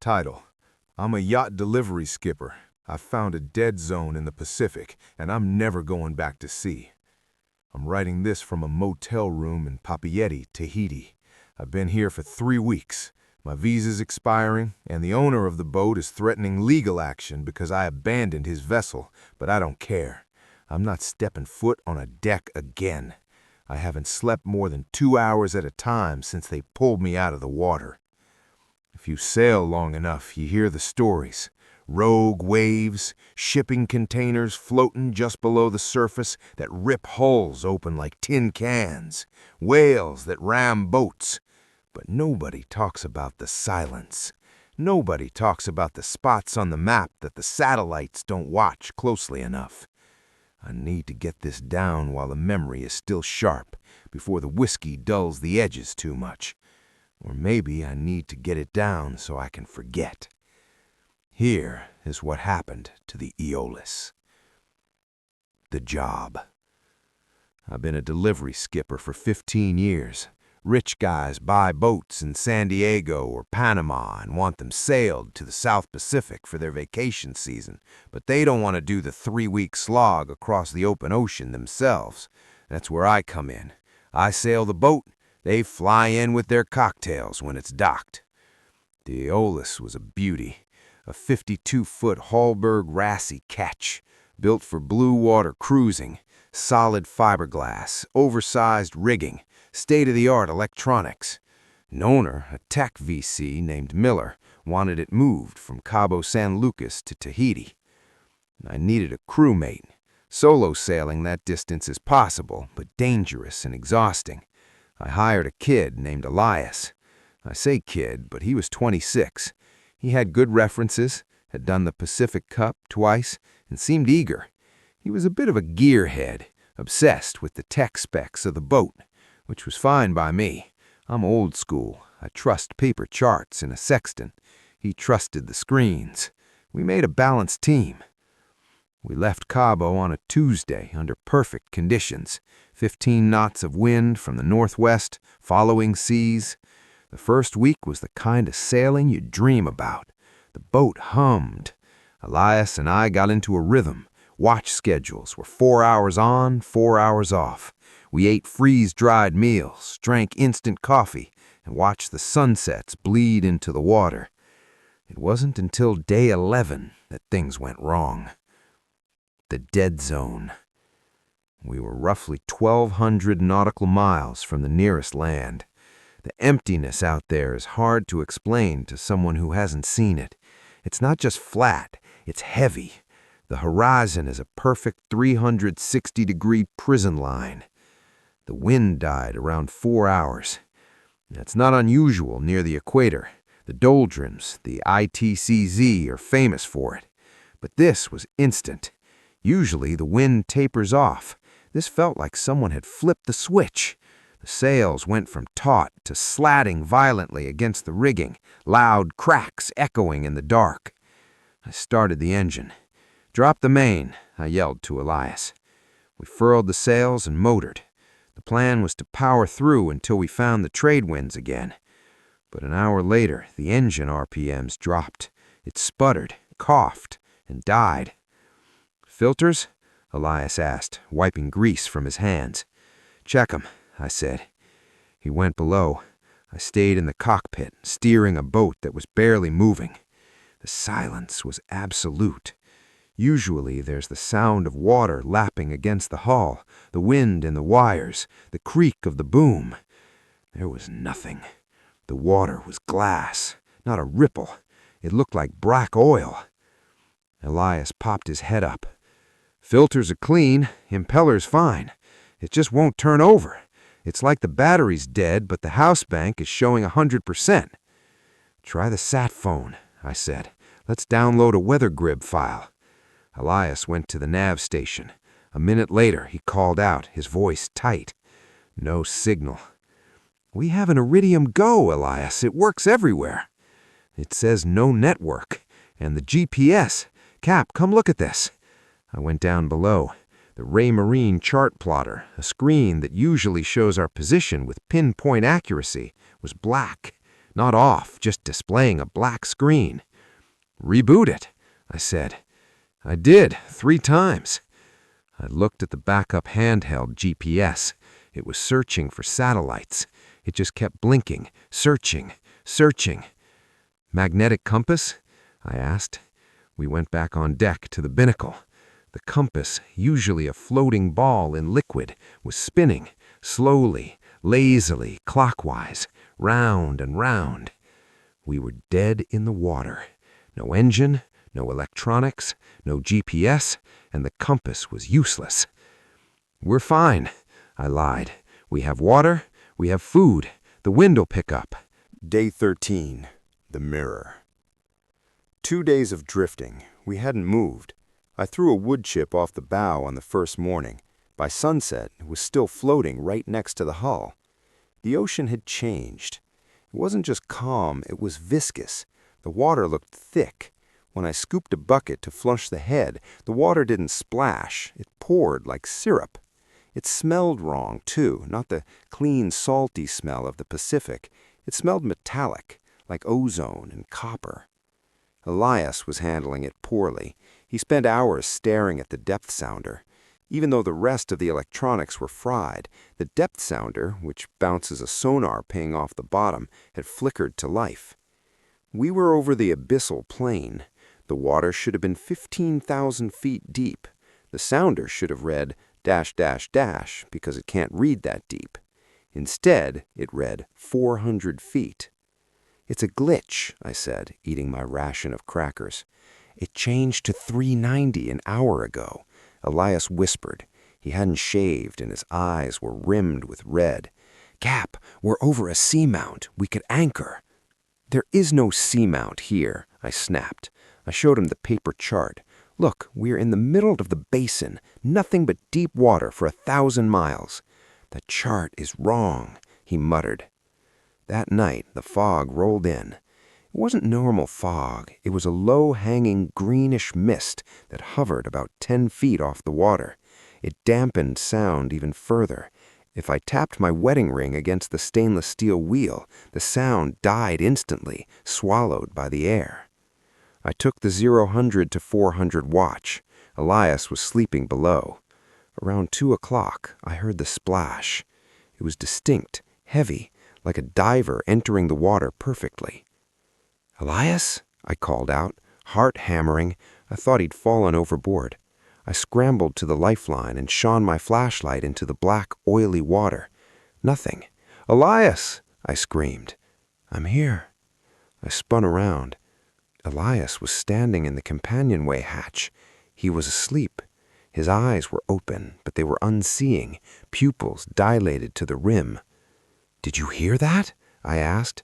Title: I'm a yacht delivery skipper. I found a dead zone in the Pacific, and I'm never going back to sea. I'm writing this from a motel room in Papeete, Tahiti. I've been here for 3 weeks. My visa's expiring, and the owner of the boat is threatening legal action because I abandoned his vessel, but I don't care. I'm not stepping foot on a deck again. I haven't slept more than 2 hours at a time since they pulled me out of the water. If you sail long enough, you hear the stories. Rogue waves, shipping containers floating just below the surface that rip hulls open like tin cans, whales that ram boats. But nobody talks about the silence. Nobody talks about the spots on the map that the satellites don't watch closely enough. I need to get this down while the memory is still sharp, before the whiskey dulls the edges too much. Or maybe I need to get it down so I can forget. Here is what happened to the Aeolus. The job. I've been a delivery skipper for 15 years. Rich guys buy boats in San Diego or Panama and want them sailed to the South Pacific for their vacation season, but they don't want to do the 3-week slog across the open ocean themselves. That's where I come in. I sail the boat. They fly in with their cocktails when it's docked. The Aeolus was a beauty, a 52-foot Hallberg Rassy ketch, built for blue water cruising, solid fiberglass, oversized rigging, state-of-the-art electronics. An owner, a tech VC named Miller, wanted it moved from Cabo San Lucas to Tahiti. I needed a crewmate. Solo sailing that distance is possible, but dangerous and exhausting. I hired a kid named Elias. I say kid, but he was 26. He had good references, had done the Pacific Cup twice, and seemed eager. He was a bit of a gearhead, obsessed with the tech specs of the boat, which was fine by me. I'm old school. I trust paper charts and a sextant. He trusted the screens. We made a balanced team. We left Cabo on a Tuesday under perfect conditions. 15 knots of wind from the northwest, following seas. The first week was the kind of sailing you dream about. The boat hummed. Elias and I got into a rhythm. Watch schedules were 4 hours on, 4 hours off. We ate freeze-dried meals, drank instant coffee, and watched the sunsets bleed into the water. It wasn't until day 11 that things went wrong. The dead zone. We were roughly 1,200 nautical miles from the nearest land. The emptiness out there is hard to explain to someone who hasn't seen it. It's not just flat, it's heavy. The horizon is a perfect 360-degree prison line. The wind died around 4 hours. That's not unusual near the equator. The doldrums, the ITCZ, are famous for it. But this was instant. Usually the wind tapers off. This felt like someone had flipped the switch. The sails went from taut to slatting violently against the rigging, loud cracks echoing in the dark. I started the engine. "Drop the main," I yelled to Elias. We furled the sails and motored. The plan was to power through until we found the trade winds again. But an hour later, the engine RPMs dropped. It sputtered, coughed, and died. "Filters?" Elias asked, wiping grease from his hands. "Check 'em," I said. He went below. I stayed in the cockpit, steering a boat that was barely moving. The silence was absolute. Usually there's the sound of water lapping against the hull, the wind in the wires, the creak of the boom. There was nothing. The water was glass, not a ripple. It looked like black oil. Elias popped his head up. "Filters are clean, impeller's fine. It just won't turn over. It's like the battery's dead, but the house bank is showing 100%. "Try the sat phone," I said. "Let's download a weather grid file." Elias went to the nav station. A minute later, he called out, his voice tight. No signal. "We have an Iridium Go, Elias. It works everywhere." "It says no network. And the GPS. Cap, come look at this." I went down below. The Raymarine chart plotter, a screen that usually shows our position with pinpoint accuracy, was black. Not off, just displaying a black screen. "Reboot it," I said. I did, 3 times. I looked at the backup handheld GPS. It was searching for satellites. It just kept blinking, searching. "Magnetic compass?" I asked. We went back on deck to the binnacle. The compass, usually a floating ball in liquid, was spinning, slowly, lazily, clockwise, round and round. We were dead in the water. No engine, no electronics, no GPS, and the compass was useless. "We're fine," I lied. "We have water, we have food, the wind'll pick up." Day 13. The mirror. 2 days of drifting. We hadn't moved. I threw a wood chip off the bow on the first morning. By sunset, it was still floating right next to the hull. The ocean had changed. It wasn't just calm, it was viscous. The water looked thick. When I scooped a bucket to flush the head, the water didn't splash. It poured like syrup. It smelled wrong, too, not the clean, salty smell of the Pacific. It smelled metallic, like ozone and copper. Elias was handling it poorly. He spent hours staring at the depth sounder. Even though the rest of the electronics were fried, the depth sounder, which bounces a sonar ping off the bottom, had flickered to life. We were over the abyssal plain. The water should have been 15,000 feet deep. The sounder should have read ... because it can't read that deep. Instead, it read 400 feet. "It's a glitch," I said, eating my ration of crackers. "It changed to 390 an hour ago," Elias whispered. He hadn't shaved and his eyes were rimmed with red. "Cap, we're over a seamount. We could anchor." "There is no seamount here," I snapped. I showed him the paper chart. "Look, we're in the middle of the basin, nothing but deep water for 1,000 miles. "The chart is wrong," he muttered. That night, the fog rolled in. It wasn't normal fog. It was a low-hanging greenish mist that hovered about 10 feet off the water. It dampened sound even further. If I tapped my wedding ring against the stainless steel wheel, the sound died instantly, swallowed by the air. I took the 0 to 400 watch. Elias was sleeping below. Around 2 o'clock, I heard the splash. It was distinct, heavy, like a diver entering the water perfectly. "Elias?" I called out, heart hammering. I thought he'd fallen overboard. I scrambled to the lifeline and shone my flashlight into the black, oily water. Nothing. "Elias!" I screamed. "I'm here." I spun around. Elias was standing in the companionway hatch. He was asleep. His eyes were open, but they were unseeing, pupils dilated to the rim. "Did you hear that?" I asked.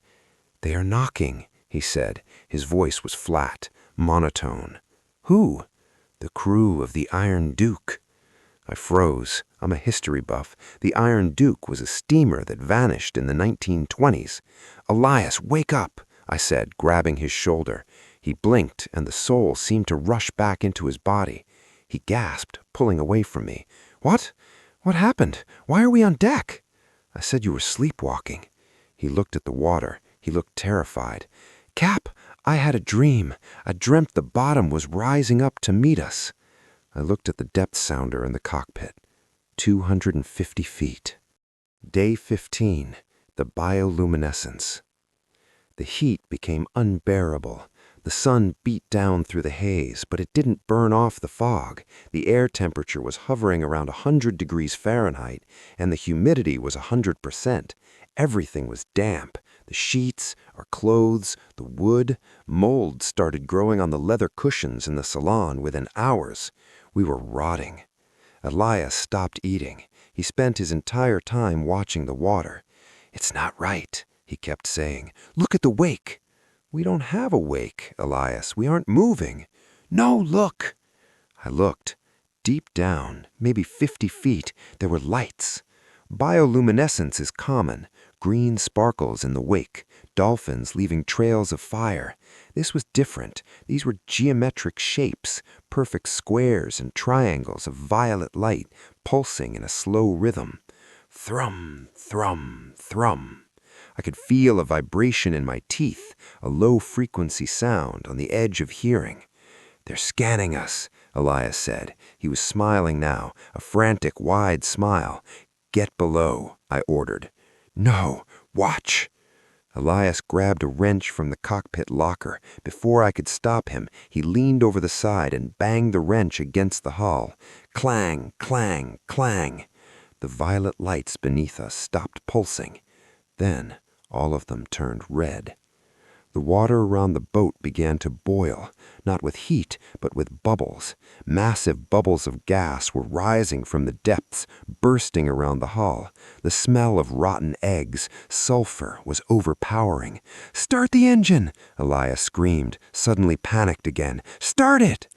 "They are knocking," he said. His voice was flat, monotone. "Who?" "The crew of the Iron Duke." I froze. I'm a history buff. The Iron Duke was a steamer that vanished in the 1920s. "Elias, wake up," I said, grabbing his shoulder. He blinked, and the soul seemed to rush back into his body. He gasped, pulling away from me. "What? What happened? Why are we on deck?" "I said you were sleepwalking." He looked at the water. He looked terrified. "Cap, I had a dream. I dreamt the bottom was rising up to meet us." I looked at the depth sounder in the cockpit. 250 feet. Day 15. The bioluminescence. The heat became unbearable. The sun beat down through the haze, but it didn't burn off the fog. The air temperature was hovering around 100 degrees Fahrenheit, and the humidity was 100%. Everything was damp. The sheets, our clothes, the wood. Mold started growing on the leather cushions in the salon within hours. We were rotting. Elias stopped eating. He spent his entire time watching the water. "It's not right," he kept saying. "Look at the wake." "We don't have a wake, Elias. We aren't moving." "No, look." I looked. Deep down, maybe 50 feet, there were lights. Bioluminescence is common. Green sparkles in the wake, dolphins leaving trails of fire. This was different. These were geometric shapes, perfect squares and triangles of violet light pulsing in a slow rhythm. Thrum, thrum, thrum. I could feel a vibration in my teeth, a low-frequency sound on the edge of hearing. "They're scanning us," Elias said. He was smiling now, a frantic, wide smile. "Get below," I ordered. "No, watch." Elias grabbed a wrench from the cockpit locker. Before I could stop him, he leaned over the side and banged the wrench against the hull. Clang, clang, clang. The violet lights beneath us stopped pulsing. Then all of them turned red. The water around the boat began to boil, not with heat, but with bubbles. Massive bubbles of gas were rising from the depths, bursting around the hull. The smell of rotten eggs, sulfur, was overpowering. "Start the engine!" Elias screamed, suddenly panicked again. "Start it!"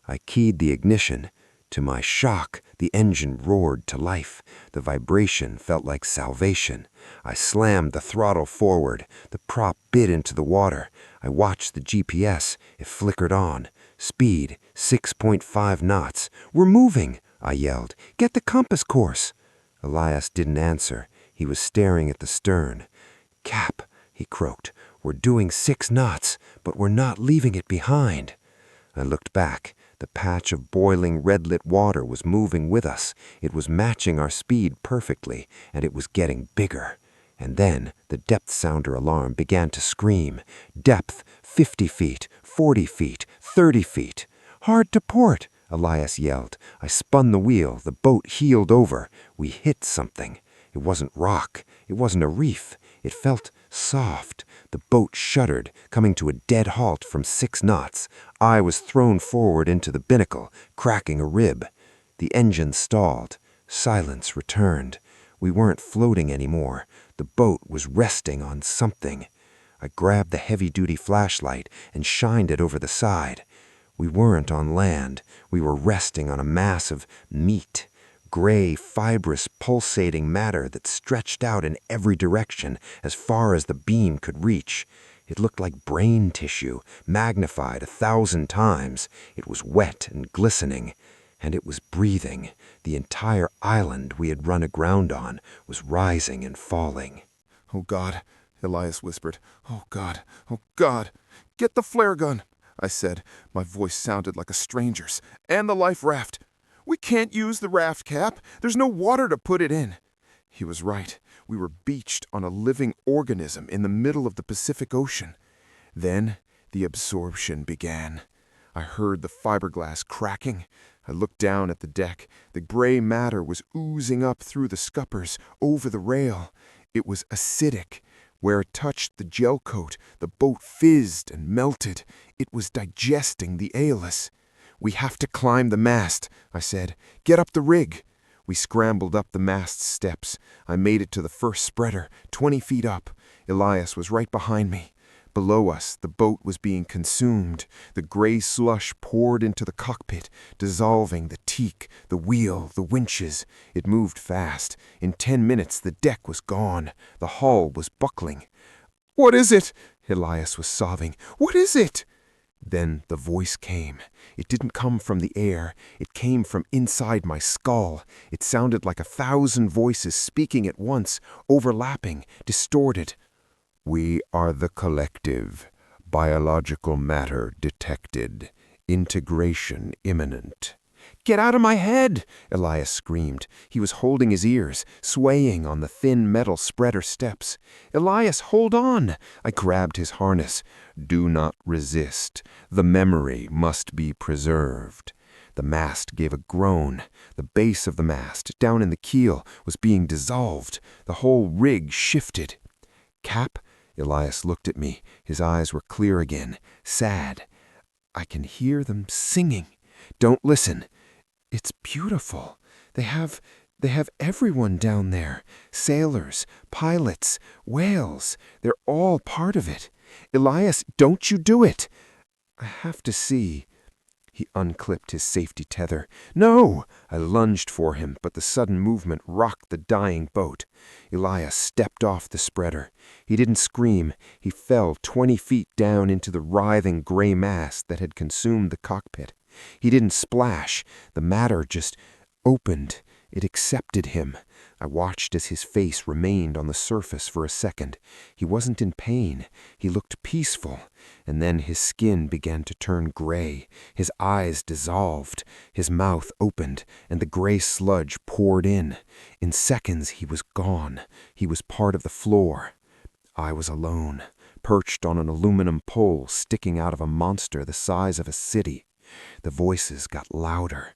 I keyed the ignition. To my shock, the engine roared to life. The vibration felt like salvation. I slammed the throttle forward. The prop bit into the water. I watched the GPS. It flickered on. Speed, 6.5 knots. "We're moving!" I yelled. "Get the compass course!" Elias didn't answer. He was staring at the stern. "Cap," he croaked, "we're doing 6 knots, but we're not leaving it behind." I looked back. The patch of boiling red-lit water was moving with us. It was matching our speed perfectly, and it was getting bigger. And then the depth sounder alarm began to scream. Depth, 50 feet, 40 feet, 30 feet. "Hard to port," Elias yelled. I spun the wheel. The boat heeled over. We hit something. It wasn't rock. It wasn't a reef. It felt soft. The boat shuddered, coming to a dead halt from 6 knots. I was thrown forward into the binnacle, cracking a rib. The engine stalled. Silence returned. We weren't floating anymore. The boat was resting on something. I grabbed the heavy-duty flashlight and shined it over the side. We weren't on land. We were resting on a mass of meat. Gray, fibrous, pulsating matter that stretched out in every direction as far as the beam could reach. It looked like brain tissue, magnified 1,000 times. It was wet and glistening, and it was breathing. The entire island we had run aground on was rising and falling. "Oh, God," Elias whispered. "Oh, God. Oh, God. Get the flare gun," I said. My voice sounded like a stranger's. "And the life raft." "We can't use the raft, Cap. There's no water to put it in." He was right. We were beached on a living organism in the middle of the Pacific Ocean. Then the absorption began. I heard the fiberglass cracking. I looked down at the deck. The gray matter was oozing up through the scuppers, over the rail. It was acidic. Where it touched the gel coat, the boat fizzed and melted. It was digesting the Aeolus. "We have to climb the mast," I said. "Get up the rig." We scrambled up the mast steps. I made it to the first spreader, 20 feet up. Elias was right behind me. Below us, the boat was being consumed. The gray slush poured into the cockpit, dissolving the teak, the wheel, the winches. It moved fast. In 10 minutes, the deck was gone. The hull was buckling. "What is it?" Elias was sobbing. "What is it?" Then the voice came. It didn't come from the air. It came from inside my skull. It sounded like 1,000 voices speaking at once, overlapping, distorted. "We are the collective. Biological matter detected. Integration imminent." "Get out of my head!" Elias screamed. He was holding his ears, swaying on the thin metal spreader steps. "Elias, hold on!" I grabbed his harness. "Do not resist. The memory must be preserved." The mast gave a groan. The base of the mast, down in the keel, was being dissolved. The whole rig shifted. "Cap?" Elias looked at me. His eyes were clear again, sad. "I can hear them singing. Don't listen. It's beautiful. They have everyone down there. Sailors, pilots, whales. They're all part of it. Elias, don't you do it." "I have to see." He unclipped his safety tether. "No!" I lunged for him, but the sudden movement rocked the dying boat. Elias stepped off the spreader. He didn't scream. He fell 20 feet down into the writhing gray mass that had consumed the cockpit. He didn't splash. The matter just opened. It accepted him. I watched as his face remained on the surface for a second. He wasn't in pain. He looked peaceful. And then his skin began to turn gray. His eyes dissolved. His mouth opened, and the gray sludge poured in. In seconds, he was gone. He was part of the floor. I was alone, perched on an aluminum pole sticking out of a monster the size of a city. The voices got louder.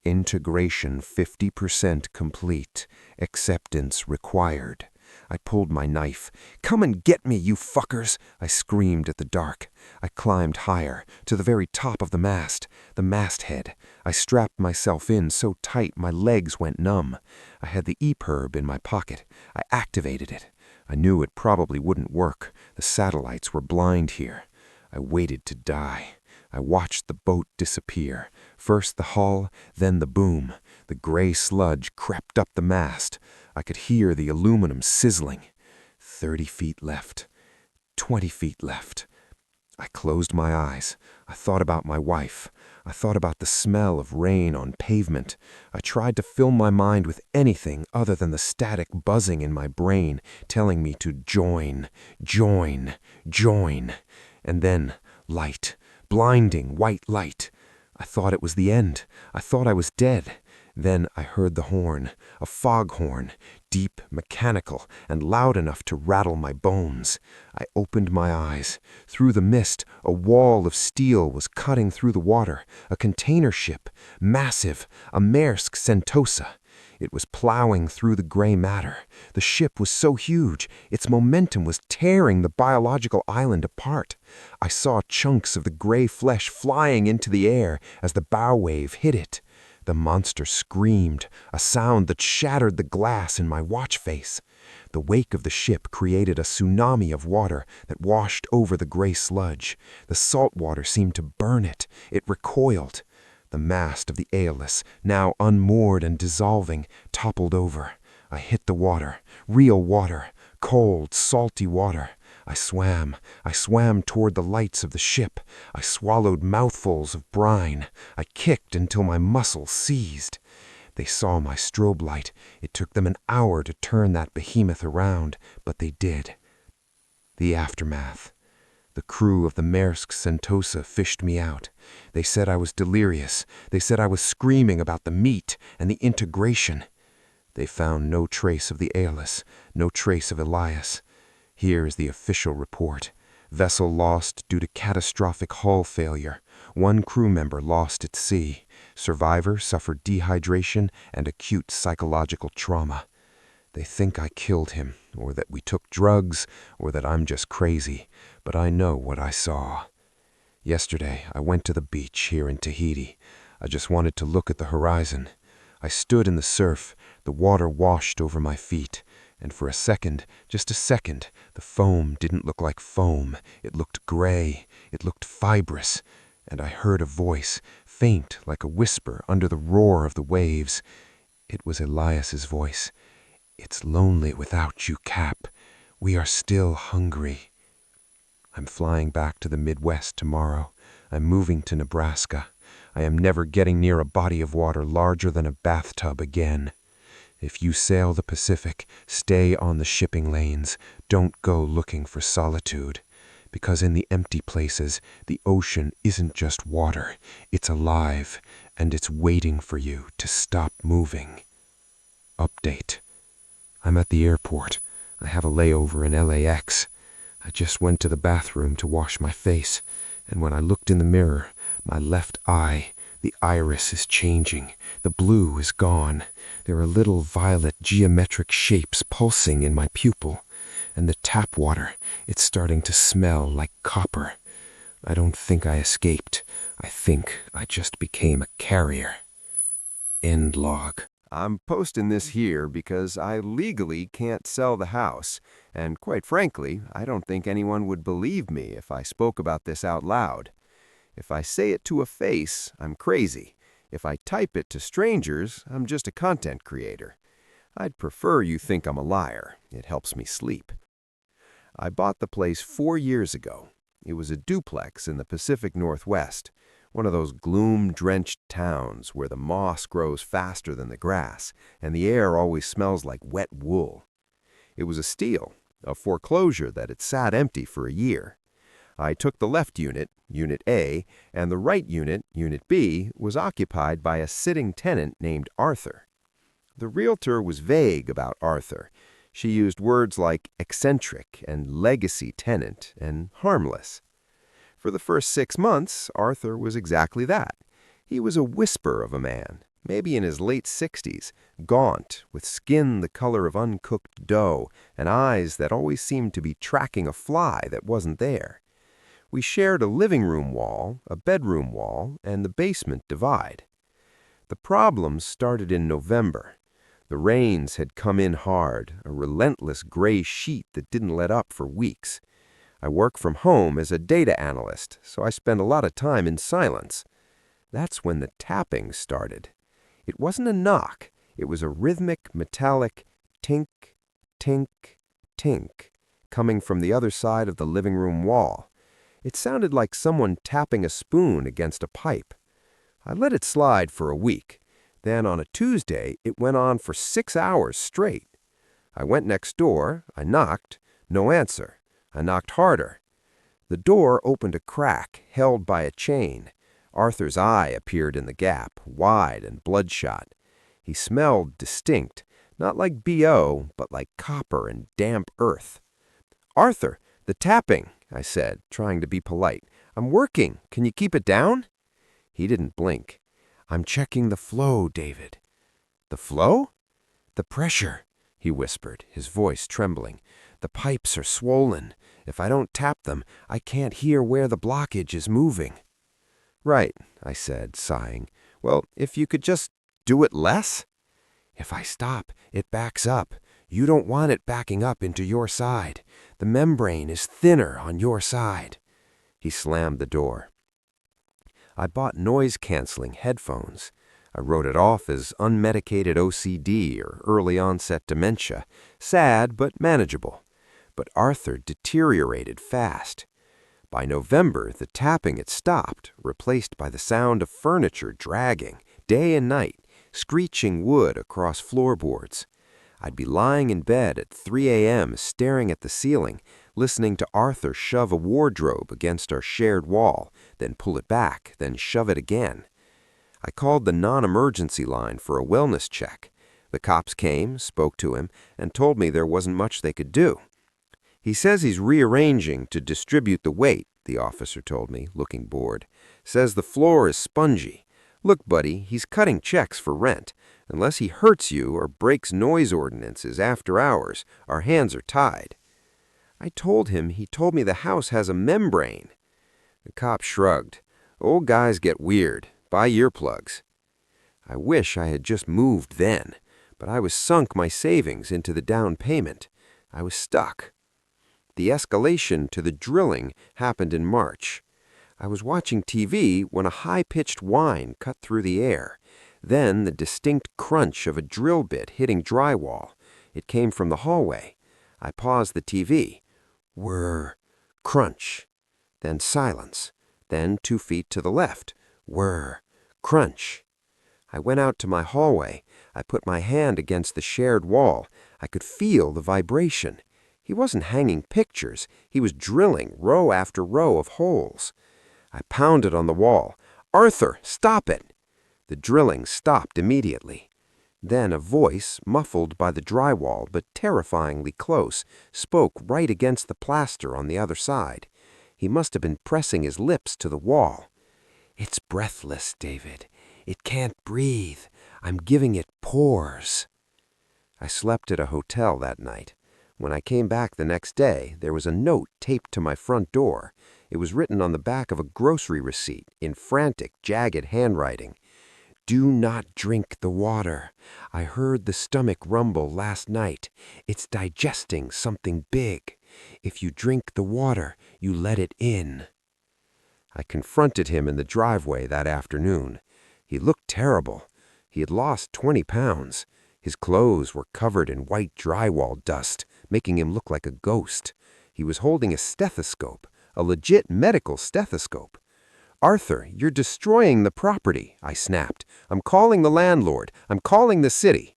Integration 50% complete. Acceptance required. I pulled my knife. "Come and get me, you fuckers!" I screamed at the dark. I climbed higher, to the very top of the masthead. I strapped myself in so tight my legs went numb. I had the EPIRB in my pocket. I activated it. I knew it probably wouldn't work. The satellites were blind here. I waited to die. I watched the boat disappear. First the hull, then the boom. The gray sludge crept up the mast. I could hear the aluminum sizzling. 30 feet left. 20 feet left. I closed my eyes. I thought about my wife. I thought about the smell of rain on pavement. I tried to fill my mind with anything other than the static buzzing in my brain, telling me to join, join, join. And then light. Blinding white light. I thought it was the end. I thought I was dead. Then I heard the horn, a foghorn, deep, mechanical, and loud enough to rattle my bones. I opened my eyes. Through the mist, a wall of steel was cutting through the water, a container ship, massive, a Maersk Sentosa. It was plowing through the gray matter. The ship was so huge, its momentum was tearing the biological island apart. I saw chunks of the gray flesh flying into the air as the bow wave hit it. The monster screamed, a sound that shattered the glass in my watch face. The wake of the ship created a tsunami of water that washed over the gray sludge. The salt water seemed to burn it. It recoiled. The mast of the Aeolus, now unmoored and dissolving, toppled over. I hit the water, real water, cold, salty water. I swam toward the lights of the ship. I swallowed mouthfuls of brine. I kicked until my muscles seized. They saw my strobe light. It took them an hour to turn that behemoth around, but they did. The aftermath. The crew of the Maersk Sentosa fished me out. They said I was delirious. They said I was screaming about the meat and the integration. They found no trace of the Aeolus, no trace of Elias. Here is the official report. Vessel lost due to catastrophic hull failure. One crew member lost at sea. Survivor suffered dehydration and acute psychological trauma. They think I killed him, or that we took drugs, or that I'm just crazy, but I know what I saw. Yesterday, I went to the beach here in Tahiti. I just wanted to look at the horizon. I stood in the surf, the water washed over my feet, and for a second, just a second, the foam didn't look like foam. It looked gray, it looked fibrous, and I heard a voice, faint like a whisper under the roar of the waves. It was Elias's voice. "It's lonely without you, Cap. We are still hungry." I'm flying back to the Midwest tomorrow. I'm moving to Nebraska. I am never getting near a body of water larger than a bathtub again. If you sail the Pacific, stay on the shipping lanes. Don't go looking for solitude. Because in the empty places, the ocean isn't just water. It's alive, and it's waiting for you to stop moving. Update. I'm at the airport. I have a layover in LAX. I just went to the bathroom to wash my face, and when I looked in the mirror, my left eye, the iris is changing. The blue is gone. There are little violet geometric shapes pulsing in my pupil. And the tap water, it's starting to smell like copper. I don't think I escaped. I think I just became a carrier. End log. I'm posting this here because I legally can't sell the house, and quite frankly, I don't think anyone would believe me if I spoke about this out loud. If I say it to a face, I'm crazy. If I type it to strangers, I'm just a content creator. I'd prefer you think I'm a liar. It helps me sleep. I bought the place 4 years ago. It was a duplex in the Pacific Northwest. One of those gloom-drenched towns where the moss grows faster than the grass, and the air always smells like wet wool. It was a steal, a foreclosure that had sat empty for a year. I took the left unit, Unit A, and the right unit, Unit B, was occupied by a sitting tenant named Arthur. The realtor was vague about Arthur. She used words like eccentric and legacy tenant and harmless. For the first 6 months, Arthur was exactly that. He was a whisper of a man, maybe in his late 60s, gaunt, with skin the color of uncooked dough and eyes that always seemed to be tracking a fly that wasn't there. We shared a living room wall, a bedroom wall, and the basement divide. The problems started in November. The rains had come in hard, a relentless gray sheet that didn't let up for weeks. I work from home as a data analyst, so I spend a lot of time in silence. That's when the tapping started. It wasn't a knock. It was a rhythmic, metallic tink, tink, tink, coming from the other side of the living room wall. It sounded like someone tapping a spoon against a pipe. I let it slide for a week. Then on a Tuesday, it went on for 6 hours straight. I went next door, I knocked, no answer. I knocked harder. The door opened a crack, held by a chain. Arthur's eye appeared in the gap, wide and bloodshot. He smelled distinct, not like BO, but like copper and damp earth. "Arthur, the tapping," I said, trying to be polite. "I'm working. Can you keep it down?" He didn't blink. "I'm checking the flow, David." "The flow?" "The pressure," he whispered, his voice trembling. "The pipes are swollen. If I don't tap them, I can't hear where the blockage is moving." "Right," I said, sighing. "Well, if you could just do it less?" "If I stop, it backs up. You don't want it backing up into your side. The membrane is thinner on your side." He slammed the door. I bought noise-canceling headphones. I wrote it off as unmedicated OCD or early-onset dementia. Sad, but manageable. But Arthur deteriorated fast. By November, the tapping had stopped, replaced by the sound of furniture dragging, day and night, screeching wood across floorboards. I'd be lying in bed at 3 a.m. staring at the ceiling, listening to Arthur shove a wardrobe against our shared wall, then pull it back, then shove it again. I called the non-emergency line for a wellness check. The cops came, spoke to him, and told me there wasn't much they could do. "He says he's rearranging to distribute the weight," the officer told me, looking bored. "Says the floor is spongy. Look, buddy, he's cutting checks for rent. Unless he hurts you or breaks noise ordinances after hours, our hands are tied." I told him he told me the house has a membrane. The cop shrugged. "Old guys get weird. Buy earplugs." I wish I had just moved then, but I was sunk my savings into the down payment. I was stuck. The escalation to the drilling happened in March. I was watching TV when a high-pitched whine cut through the air. Then the distinct crunch of a drill bit hitting drywall. It came from the hallway. I paused the TV. Whir, crunch. Then silence. Then 2 feet to the left. Whir, crunch. I went out to my hallway. I put my hand against the shared wall. I could feel the vibration. He wasn't hanging pictures. He was drilling row after row of holes. I pounded on the wall. "Arthur, stop it!" The drilling stopped immediately. Then a voice, muffled by the drywall but terrifyingly close, spoke right against the plaster on the other side. He must have been pressing his lips to the wall. "It's breathless, David. It can't breathe. I'm giving it pores." I slept at a hotel that night. When I came back the next day, there was a note taped to my front door. It was written on the back of a grocery receipt in frantic, jagged handwriting. "Do not drink the water. I heard the stomach rumble last night. It's digesting something big. If you drink the water, you let it in." I confronted him in the driveway that afternoon. He looked terrible. He had lost 20 pounds. His clothes were covered in white drywall dust, making him look like a ghost. He was holding a stethoscope, a legit medical stethoscope. "Arthur, you're destroying the property," I snapped. "I'm calling the landlord. I'm calling the city."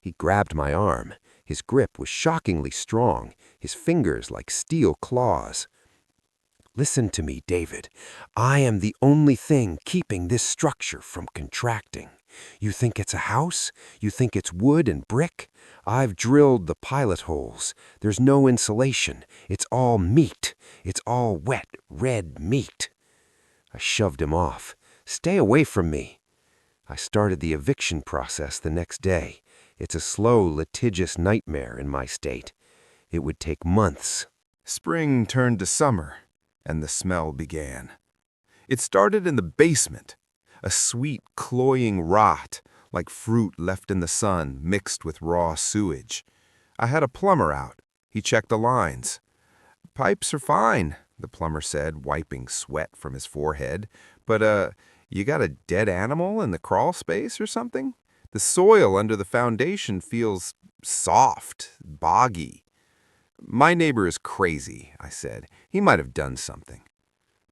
He grabbed my arm. His grip was shockingly strong, his fingers like steel claws. "Listen to me, David. I am the only thing keeping this structure from contracting. You think it's a house? You think it's wood and brick? I've drilled the pilot holes. There's no insulation. It's all meat. It's all wet, red meat." I shoved him off. "Stay away from me." I started the eviction process the next day. It's a slow, litigious nightmare in my state. It would take months. Spring turned to summer, and the smell began. It started in the basement, a sweet, cloying rot, like fruit left in the sun mixed with raw sewage. I had a plumber out. He checked the lines. "Pipes are fine," the plumber said, wiping sweat from his forehead. "But, you got a dead animal in the crawl space or something? The soil under the foundation feels soft, boggy." "My neighbor is crazy," I said. "He might have done something."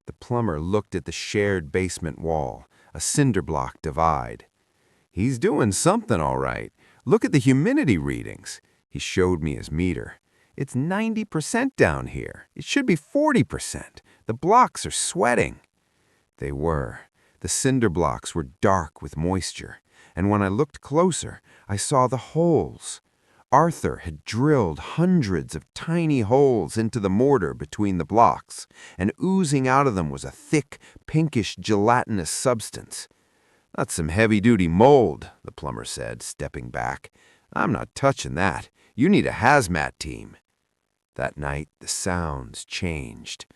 The plumber looked at the shared basement wall, a cinder block divide. "He's doing something all right. Look at the humidity readings." He showed me his meter. "It's 90% down here. It should be 40%. The blocks are sweating." They were. The cinder blocks were dark with moisture, and when I looked closer, I saw the holes. Arthur had drilled hundreds of tiny holes into the mortar between the blocks, and oozing out of them was a thick, pinkish, gelatinous substance. "That's some heavy-duty mold," the plumber said, stepping back. "I'm not touching that. You need a hazmat team." That night, the sounds changed.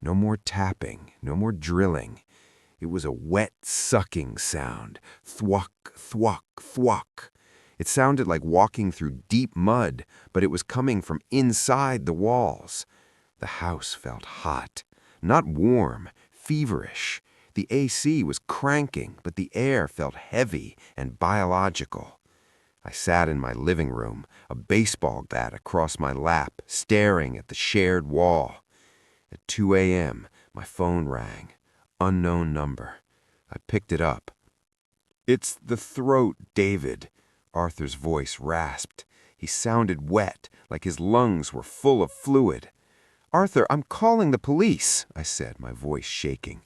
No more tapping, no more drilling. It was a wet, sucking sound. Thwack, thwack, thwack. It sounded like walking through deep mud, but it was coming from inside the walls. The house felt hot, not warm, feverish. The AC was cranking, but the air felt heavy and biological. I sat in my living room, a baseball bat across my lap, staring at the shared wall. At 2 a.m., my phone rang. Unknown number. I picked it up. "It's the throat, David." Arthur's voice rasped. He sounded wet, like his lungs were full of fluid. "Arthur, I'm calling the police," I said, my voice shaking.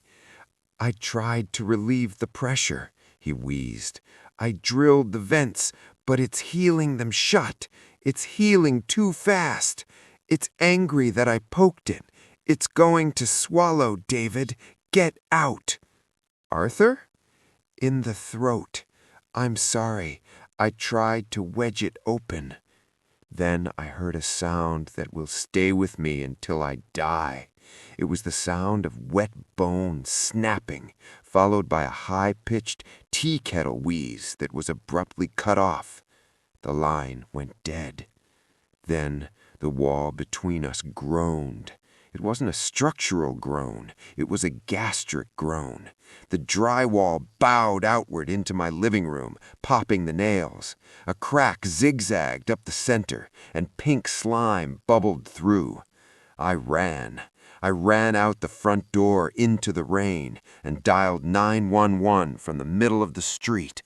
"I tried to relieve the pressure," he wheezed. "I drilled the vents, but it's healing them shut. It's healing too fast. It's angry that I poked it. It's going to swallow, David. Get out." "Arthur?" "In the throat. I'm sorry. I tried to wedge it open." Then I heard a sound that will stay with me until I die. It was the sound of wet bone snapping, followed by a high-pitched tea kettle wheeze that was abruptly cut off. The line went dead. Then the wall between us groaned. It wasn't a structural groan. It was a gastric groan. The drywall bowed outward into my living room, popping the nails. A crack zigzagged up the center, and pink slime bubbled through. I ran. I ran out the front door into the rain and dialed 911 from the middle of the street.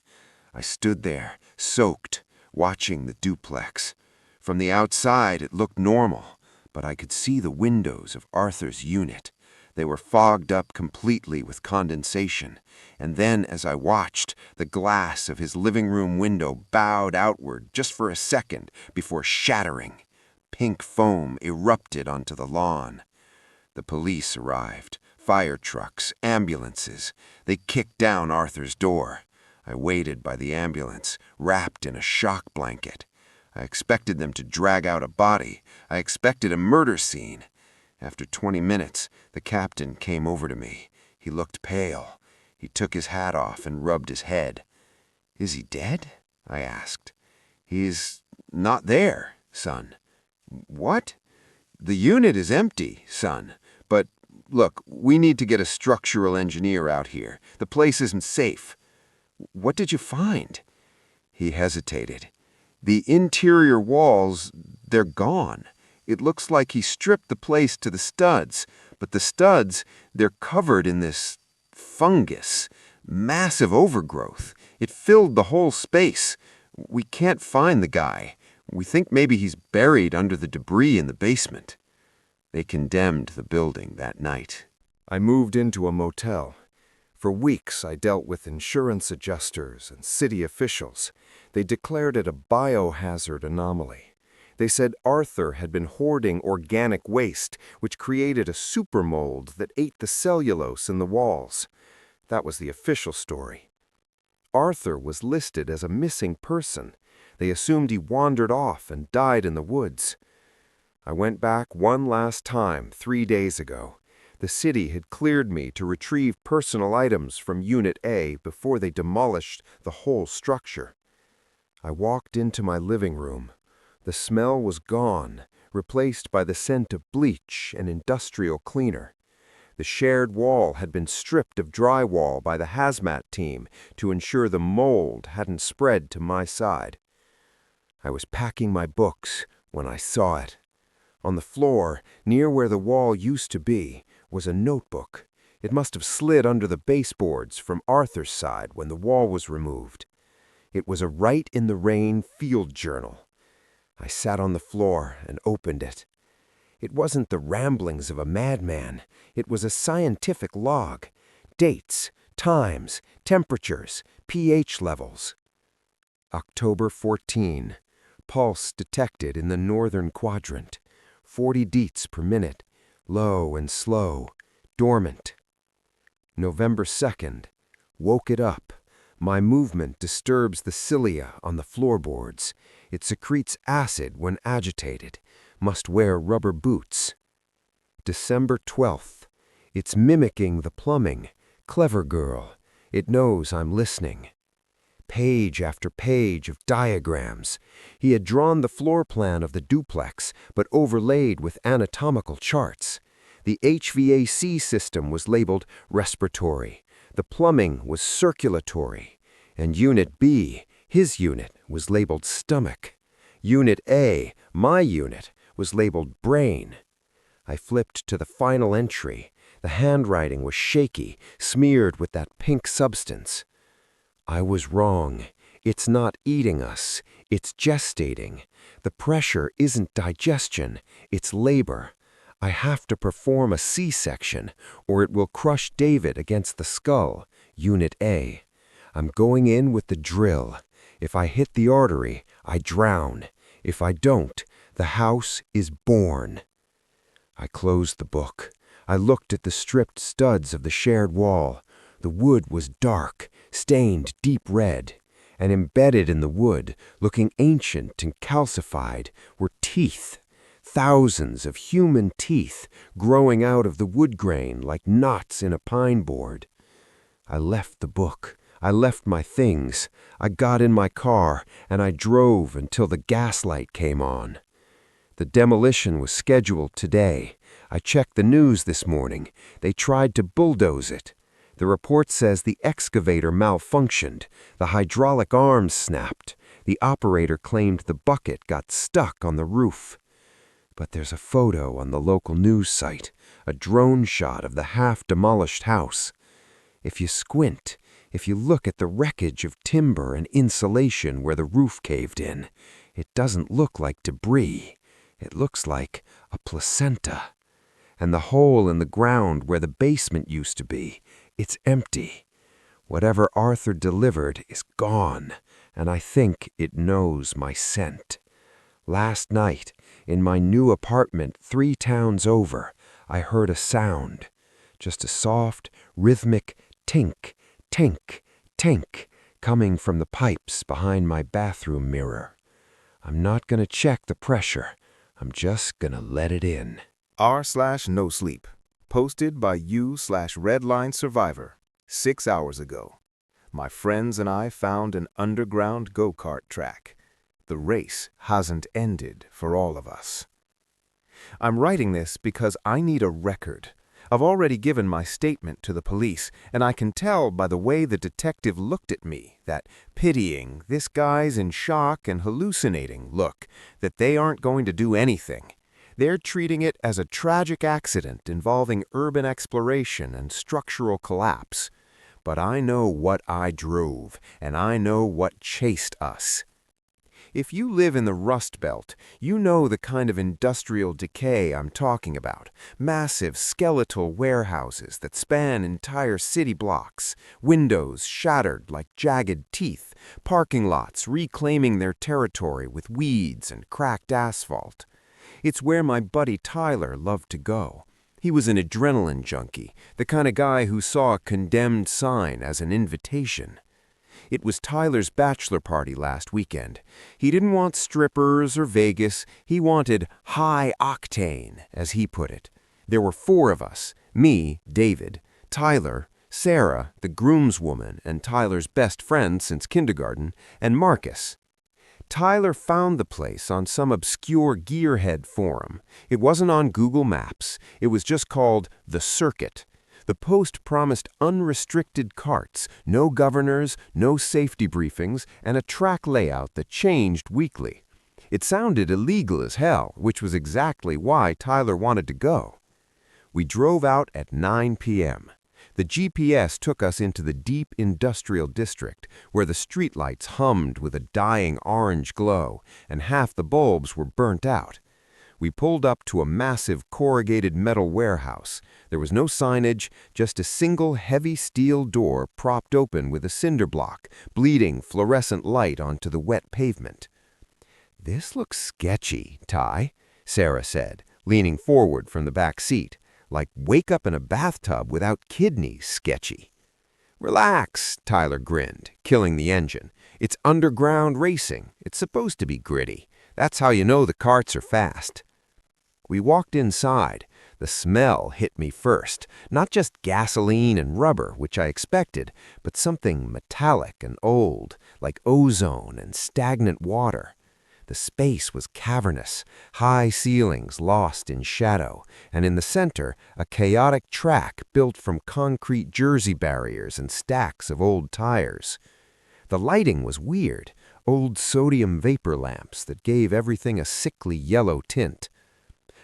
I stood there, soaked, watching the duplex. From the outside, it looked normal, but I could see the windows of Arthur's unit. They were fogged up completely with condensation, and then as I watched, the glass of his living room window bowed outward just for a second before shattering. Pink foam erupted onto the lawn. The police arrived, fire trucks, ambulances. They kicked down Arthur's door. I waited by the ambulance, wrapped in a shock blanket. I expected them to drag out a body. I expected a murder scene. After 20 minutes, the captain came over to me. He looked pale. He took his hat off and rubbed his head. "Is he dead?" I asked. "He's not there, son." "What?" "The unit is empty, son. But, look, we need to get a structural engineer out here. The place isn't safe." "What did you find?" He hesitated. "The interior walls, they're gone. It looks like he stripped the place to the studs, but the studs, they're covered in this fungus. Massive overgrowth. It filled the whole space. We can't find the guy. We think maybe he's buried under the debris in the basement." They condemned the building that night. I moved into a motel. For weeks, I dealt with insurance adjusters and city officials. They declared it a biohazard anomaly. They said Arthur had been hoarding organic waste, which created a supermold that ate the cellulose in the walls. That was the official story. Arthur was listed as a missing person. They assumed he wandered off and died in the woods. I went back one last time 3 days ago. The city had cleared me to retrieve personal items from Unit A before they demolished the whole structure. I walked into my living room. The smell was gone, replaced by the scent of bleach and industrial cleaner. The shared wall had been stripped of drywall by the hazmat team to ensure the mold hadn't spread to my side. I was packing my books when I saw it. On the floor, near where the wall used to be, was a notebook. It must have slid under the baseboards from Arthur's side when the wall was removed. It was a write-in-the-rain field journal. I sat on the floor and opened it. It wasn't the ramblings of a madman. It was a scientific log. Dates, times, temperatures, pH levels. October 14. Pulse detected in the northern quadrant. 40 beats per minute. Low and slow. Dormant. November 2nd. Woke it up. My movement disturbs the cilia on the floorboards. It secretes acid when agitated. Must wear rubber boots. December 12th. It's mimicking the plumbing. Clever girl. It knows I'm listening. Page after page of diagrams. He had drawn the floor plan of the duplex, but overlaid with anatomical charts. The HVAC system was labeled respiratory. The plumbing was circulatory. And Unit B, his unit, was labeled stomach. Unit A, my unit, was labeled brain. I flipped to the final entry. The handwriting was shaky, smeared with that pink substance. I was wrong. It's not eating us. It's gestating. The pressure isn't digestion. It's labor. I have to perform a C-section, or it will crush David against the skull. Unit A. I'm going in with the drill. If I hit the artery, I drown. If I don't, the house is born. I closed the book. I looked at the stripped studs of the shared wall. The wood was dark, stained deep red, and embedded in the wood, looking ancient and calcified, were teeth. Thousands of human teeth growing out of the wood grain like knots in a pine board. I left the book. I left my things. I got in my car, and I drove until the gaslight came on. The demolition was scheduled today. I checked the news this morning. They tried to bulldoze it. The report says the excavator malfunctioned. The hydraulic arms snapped. The operator claimed the bucket got stuck on the roof. But there's a photo on the local news site, a drone shot of the half-demolished house. If you squint, if you look at the wreckage of timber and insulation where the roof caved in, it doesn't look like debris. It looks like a placenta. And the hole in the ground where the basement used to be, it's empty. Whatever Arthur delivered is gone, and I think it knows my scent. Last night, in my new apartment 3 towns over, I heard a sound. Just a soft, rhythmic tink, tink, tink, coming from the pipes behind my bathroom mirror. I'm not gonna check the pressure. I'm just gonna let it in. r/no sleep. Posted by you/redline survivor 6 hours ago. My friends and I found an underground go-kart track. The race hasn't ended for all of us. I'm writing this because I need a record. I've already given my statement to the police, and I can tell by the way the detective looked at me, that pitying, this guy's in shock and hallucinating look, that they aren't going to do anything. They're treating it as a tragic accident involving urban exploration and structural collapse. But I know what I drove, and I know what chased us. If you live in the Rust Belt, you know the kind of industrial decay I'm talking about. Massive skeletal warehouses that span entire city blocks, windows shattered like jagged teeth, parking lots reclaiming their territory with weeds and cracked asphalt. It's where my buddy Tyler loved to go. He was an adrenaline junkie, the kind of guy who saw a condemned sign as an invitation. It was Tyler's bachelor party last weekend. He didn't want strippers or Vegas. He wanted high octane, as he put it. There were 4 of us, me, David, Tyler, Sarah, the groomswoman and Tyler's best friend since kindergarten, and Marcus. Tyler found the place on some obscure gearhead forum. It wasn't on Google Maps. It was just called The Circuit. The post promised unrestricted carts, no governors, no safety briefings, and a track layout that changed weekly. It sounded illegal as hell, which was exactly why Tyler wanted to go. We drove out at 9 p.m. The GPS took us into the deep industrial district, where the streetlights hummed with a dying orange glow, and half the bulbs were burnt out. We pulled up to a massive corrugated metal warehouse. There was no signage, just a single heavy steel door propped open with a cinder block, bleeding fluorescent light onto the wet pavement. "This looks sketchy, Ty," Sarah said, leaning forward from the back seat. "Like wake up in a bathtub without kidneys sketchy." "Relax," Tyler grinned, killing the engine. "It's underground racing. It's supposed to be gritty. That's how you know the carts are fast." We walked inside. The smell hit me first. Not just gasoline and rubber, which I expected, but something metallic and old, like ozone and stagnant water. The space was cavernous, high ceilings lost in shadow, and in the center, a chaotic track built from concrete jersey barriers and stacks of old tires. The lighting was weird, old sodium vapor lamps that gave everything a sickly yellow tint.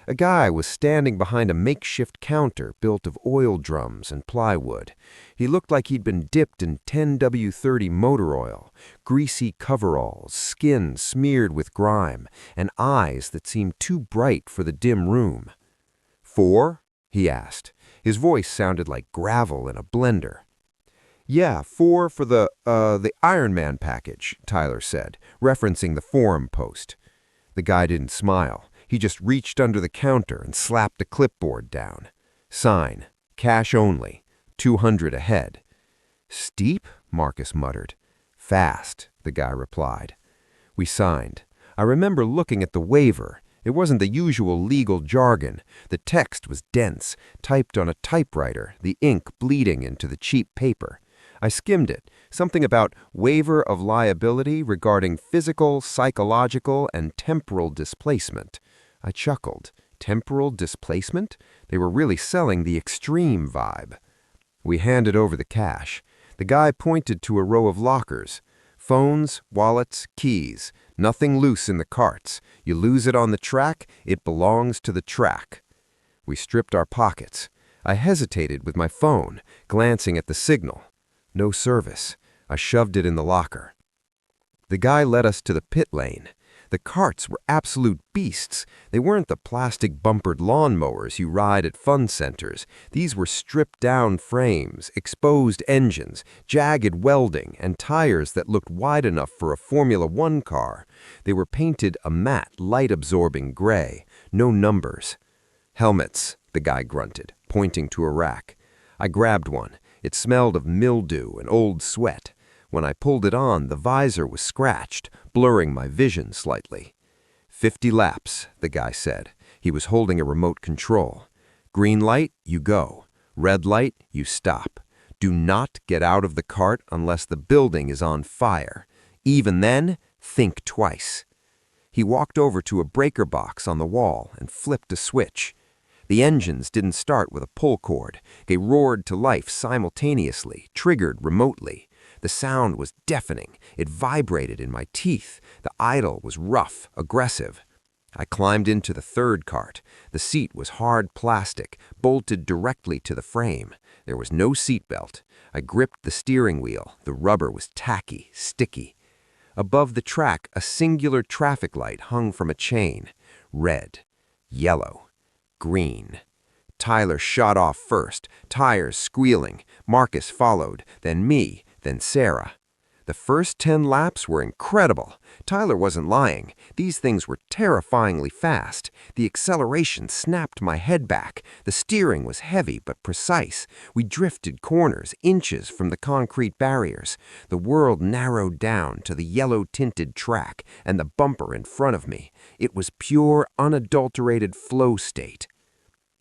A guy was standing behind a makeshift counter built of oil drums and plywood. He looked like he'd been dipped in 10W30 motor oil, greasy coveralls, skin smeared with grime, and eyes that seemed too bright for the dim room. "4?" he asked. His voice sounded like gravel in a blender. "Yeah, 4 for the Iron Man package," Tyler said, referencing the forum post. The guy didn't smile. He just reached under the counter and slapped a clipboard down. "Sign. Cash only. 200 ahead." "Steep?" Marcus muttered. "Fast," the guy replied. We signed. I remember looking at the waiver. It wasn't the usual legal jargon. The text was dense, typed on a typewriter, the ink bleeding into the cheap paper. I skimmed it. Something about waiver of liability regarding physical, psychological, and temporal displacement. I chuckled. Temporal displacement? They were really selling the extreme vibe. We handed over the cash. The guy pointed to a row of lockers. "Phones, wallets, keys. Nothing loose in the carts. You lose it on the track, it belongs to the track." We stripped our pockets. I hesitated with my phone, glancing at the signal. No service. I shoved it in the locker. The guy led us to the pit lane. The carts were absolute beasts. They weren't the plastic bumpered lawnmowers you ride at fun centers. These were stripped-down frames, exposed engines, jagged welding, and tires that looked wide enough for a Formula One car. They were painted a matte, light-absorbing gray. No numbers. "Helmets," the guy grunted, pointing to a rack. I grabbed one. It smelled of mildew and old sweat. When I pulled it on, the visor was scratched, blurring my vision slightly. 50 laps, the guy said. He was holding a remote control. "Green light, you go. Red light, you stop. Do not get out of the cart unless the building is on fire. Even then, think twice." He walked over to a breaker box on the wall and flipped a switch. The engines didn't start with a pull cord. They roared to life simultaneously, triggered remotely. The sound was deafening. It vibrated in my teeth. The idle was rough, aggressive. I climbed into the third cart. The seat was hard plastic, bolted directly to the frame. There was no seatbelt. I gripped the steering wheel. The rubber was tacky, sticky. Above the track, a singular traffic light hung from a chain. Red, yellow, green. Tyler shot off first, tires squealing. Marcus followed, then me, then Sarah. The first 10 laps were incredible. Tyler wasn't lying. These things were terrifyingly fast. The acceleration snapped my head back. The steering was heavy but precise. We drifted corners, inches from the concrete barriers. The world narrowed down to the yellow-tinted track and the bumper in front of me. It was pure, unadulterated flow state.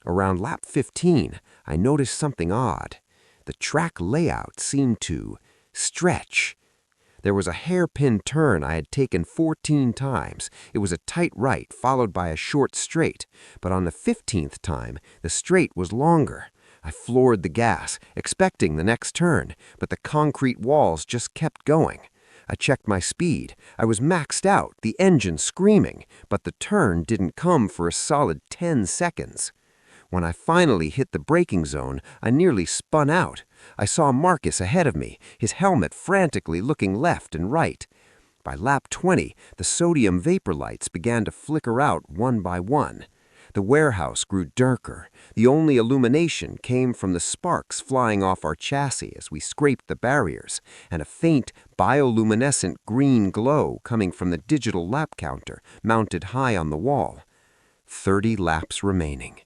Around lap 15, I noticed something odd. The track layout seemed to stretch. There was a hairpin turn I had taken 14 times. It was a tight right, followed by a short straight. But on the 15th time, the straight was longer. I floored the gas, expecting the next turn, but the concrete walls just kept going. I checked my speed. I was maxed out, the engine screaming, but the turn didn't come for a solid 10 seconds. When I finally hit the braking zone, I nearly spun out. I saw Marcus ahead of me, his helmet frantically looking left and right. By lap 20, the sodium vapor lights began to flicker out one by one. The warehouse grew darker. The only illumination came from the sparks flying off our chassis as we scraped the barriers, and a faint, bioluminescent green glow coming from the digital lap counter mounted high on the wall. 30 laps remaining.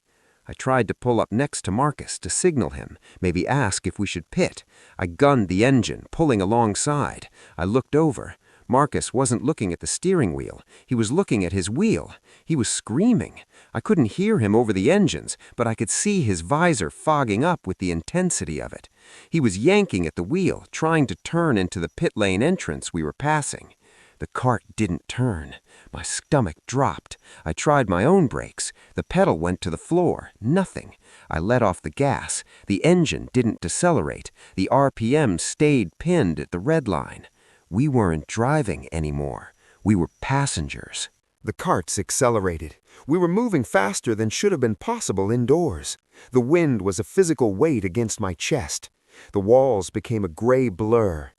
I tried to pull up next to Marcus to signal him, maybe ask if we should pit. I gunned the engine, pulling alongside. I looked over. Marcus wasn't looking at the steering wheel. He was looking at his wheel. He was screaming. I couldn't hear him over the engines, but I could see his visor fogging up with the intensity of it. He was yanking at the wheel, trying to turn into the pit lane entrance we were passing. The cart didn't turn. My stomach dropped. I tried my own brakes. The pedal went to the floor. Nothing. I let off the gas. The engine didn't decelerate. The RPM stayed pinned at the red line. We weren't driving anymore. We were passengers. The carts accelerated. We were moving faster than should have been possible indoors. The wind was a physical weight against my chest. The walls became a gray blur.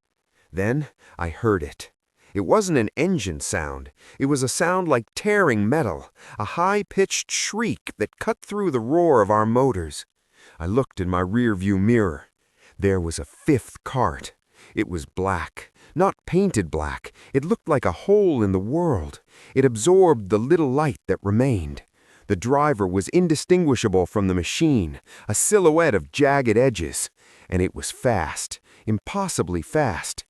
Then I heard it. It wasn't an engine sound. It was a sound like tearing metal, a high-pitched shriek that cut through the roar of our motors. I looked in my rearview mirror. There was a 5th cart. It was black, not painted black. It looked like a hole in the world. It absorbed the little light that remained. The driver was indistinguishable from the machine, a silhouette of jagged edges. And it was fast, impossibly fast.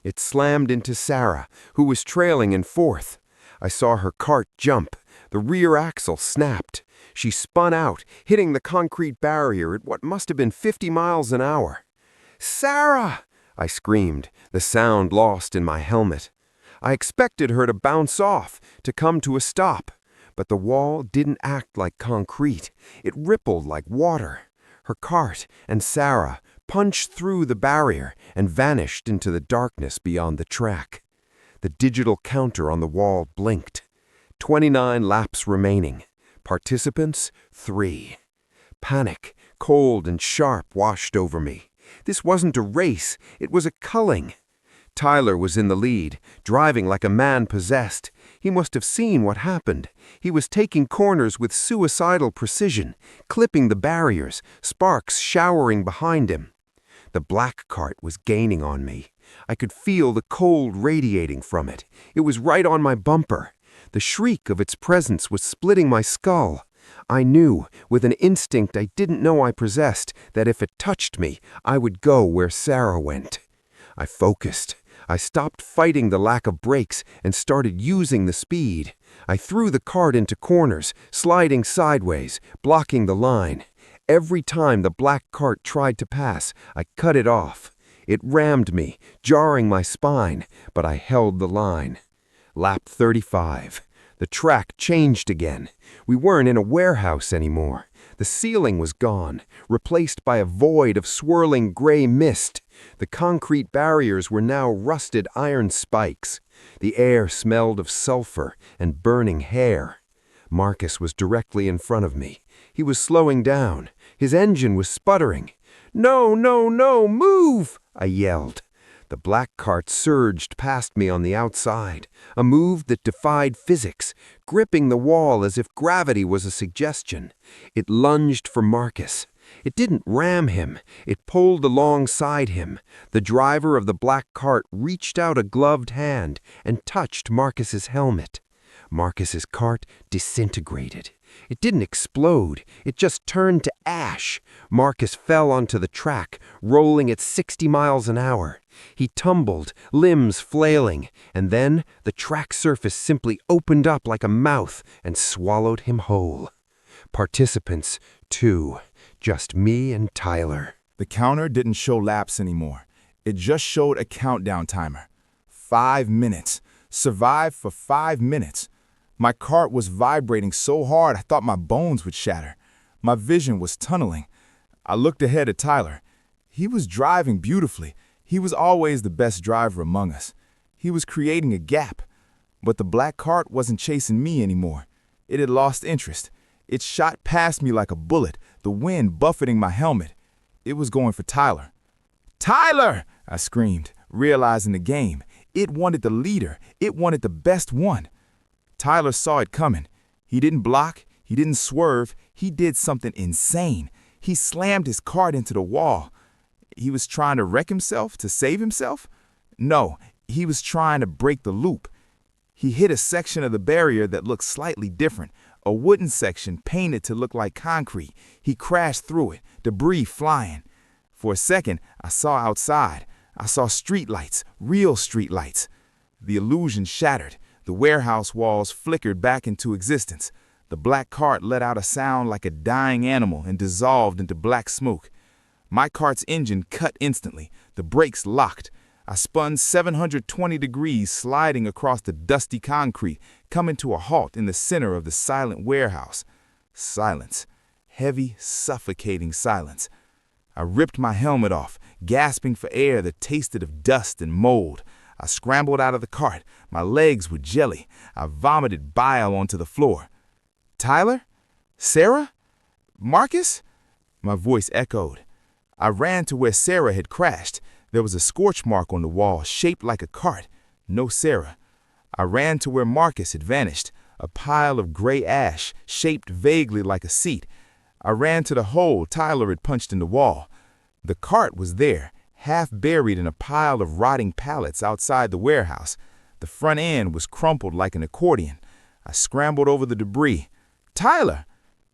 It slammed into Sarah, who was trailing in 4th. I saw her cart jump. The rear axle snapped. She spun out, hitting the concrete barrier at what must have been 50 miles an hour. "Sarah!" I screamed, the sound lost in my helmet. I expected her to bounce off, to come to a stop. But the wall didn't act like concrete. It rippled like water. Her cart and Sarah punched through the barrier and vanished into the darkness beyond the track. The digital counter on the wall blinked. 29 laps remaining. Participants, 3. Panic, cold and sharp, washed over me. This wasn't a race, it was a culling. Tyler was in the lead, driving like a man possessed. He must have seen what happened. He was taking corners with suicidal precision, clipping the barriers, sparks showering behind him. The black cart was gaining on me. I could feel the cold radiating from it. It was right on my bumper. The shriek of its presence was splitting my skull. I knew, with an instinct I didn't know I possessed, that if it touched me, I would go where Sarah went. I focused. I stopped fighting the lack of brakes and started using the speed. I threw the cart into corners, sliding sideways, blocking the line. Every time the black cart tried to pass, I cut it off. It rammed me, jarring my spine, but I held the line. Lap 35. The track changed again. We weren't in a warehouse anymore. The ceiling was gone, replaced by a void of swirling gray mist. The concrete barriers were now rusted iron spikes. The air smelled of sulfur and burning hair. Marcus was directly in front of me. He was slowing down. His engine was sputtering. "No, no, no, move!" I yelled. The black cart surged past me on the outside, a move that defied physics, gripping the wall as if gravity was a suggestion. It lunged for Marcus. It didn't ram him. It pulled alongside him. The driver of the black cart reached out a gloved hand and touched Marcus's helmet. Marcus's cart disintegrated. It didn't explode. It just turned to ash. Marcus fell onto the track, rolling at 60 miles an hour. He tumbled, limbs flailing, and then the track surface simply opened up like a mouth and swallowed him whole. Participants, 2. Just me and Tyler. The counter didn't show laps anymore. It just showed a countdown timer. 5 minutes. Survived for 5 minutes. My cart was vibrating so hard I thought my bones would shatter. My vision was tunneling. I looked ahead at Tyler. He was driving beautifully. He was always the best driver among us. He was creating a gap. But the black cart wasn't chasing me anymore. It had lost interest. It shot past me like a bullet, the wind buffeting my helmet. It was going for Tyler. "Tyler!" I screamed, realizing the game. It wanted the leader. It wanted the best one. Tyler saw it coming. He didn't block. He didn't swerve. He did something insane. He slammed his cart into the wall. He was trying to wreck himself to save himself? No, he was trying to break the loop. He hit a section of the barrier that looked slightly different, a wooden section painted to look like concrete. He crashed through it, debris flying. For a second, I saw outside. I saw streetlights, real streetlights. The illusion shattered. The warehouse walls flickered back into existence. The black cart let out a sound like a dying animal and dissolved into black smoke. My cart's engine cut instantly. The brakes locked. I spun 720 degrees, sliding across the dusty concrete, coming to a halt in the center of the silent warehouse. Silence. Heavy, suffocating silence. I ripped my helmet off, gasping for air that tasted of dust and mold. I scrambled out of the cart. My legs were jelly. I vomited bile onto the floor. "Tyler? Sarah? Marcus?" My voice echoed. I ran to where Sarah had crashed. There was a scorch mark on the wall, shaped like a cart. No Sarah. I ran to where Marcus had vanished, a pile of gray ash, shaped vaguely like a seat. I ran to the hole Tyler had punched in the wall. The cart was there, half buried in a pile of rotting pallets outside the warehouse. The front end was crumpled like an accordion. I scrambled over the debris. "Tyler!"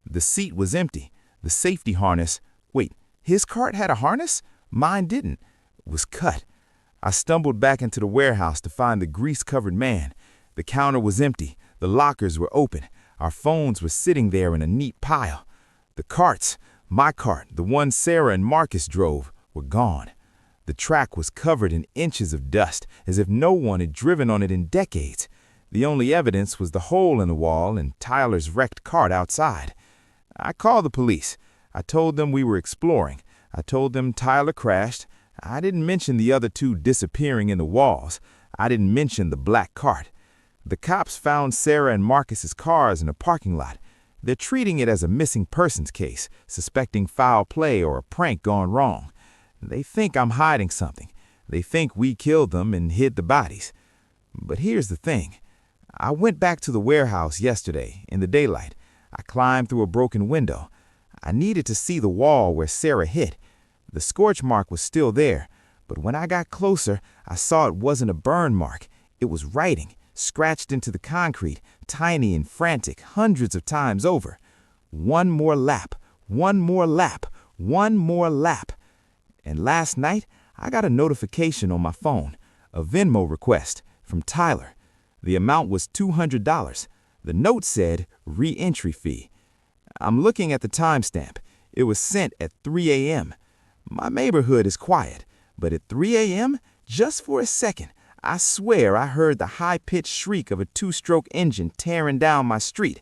The seat was empty. The safety harness— wait, his cart had a harness? Mine didn't. Was cut. I stumbled back into the warehouse to find the grease-covered man. The counter was empty. The lockers were open. Our phones were sitting there in a neat pile. The carts— my cart, the one Sarah and Marcus drove— were gone. The track was covered in inches of dust, as if no one had driven on it in decades. The only evidence was the hole in the wall and Tyler's wrecked cart outside. I called the police. I told them we were exploring. I told them Tyler crashed. I didn't mention the other 2 disappearing in the walls. I didn't mention the black cart. The cops found Sarah and Marcus's cars in a parking lot. They're treating it as a missing persons case, suspecting foul play or a prank gone wrong. They think I'm hiding something. They think we killed them and hid the bodies. But here's the thing. I went back to the warehouse yesterday in the daylight. I climbed through a broken window. I needed to see the wall where Sarah hit. The scorch mark was still there, but when I got closer, I saw it wasn't a burn mark. It was writing, scratched into the concrete, tiny and frantic, hundreds of times over. "One more lap, one more lap, one more lap." And last night, I got a notification on my phone, a Venmo request from Tyler. The amount was $200. The note said, "Re-entry fee." I'm looking at the timestamp. It was sent at 3 a.m. My neighborhood is quiet, but at 3 a.m., just for a second, I swear I heard the high-pitched shriek of a 2-stroke engine tearing down my street.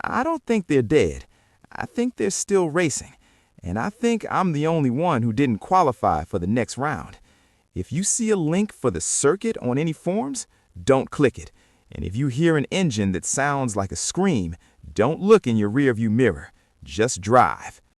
I don't think they're dead. I think they're still racing. And I think I'm the only one who didn't qualify for the next round. If you see a link for the circuit on any forums, don't click it. And if you hear an engine that sounds like a scream, Don't look in your rearview mirror. Just drive.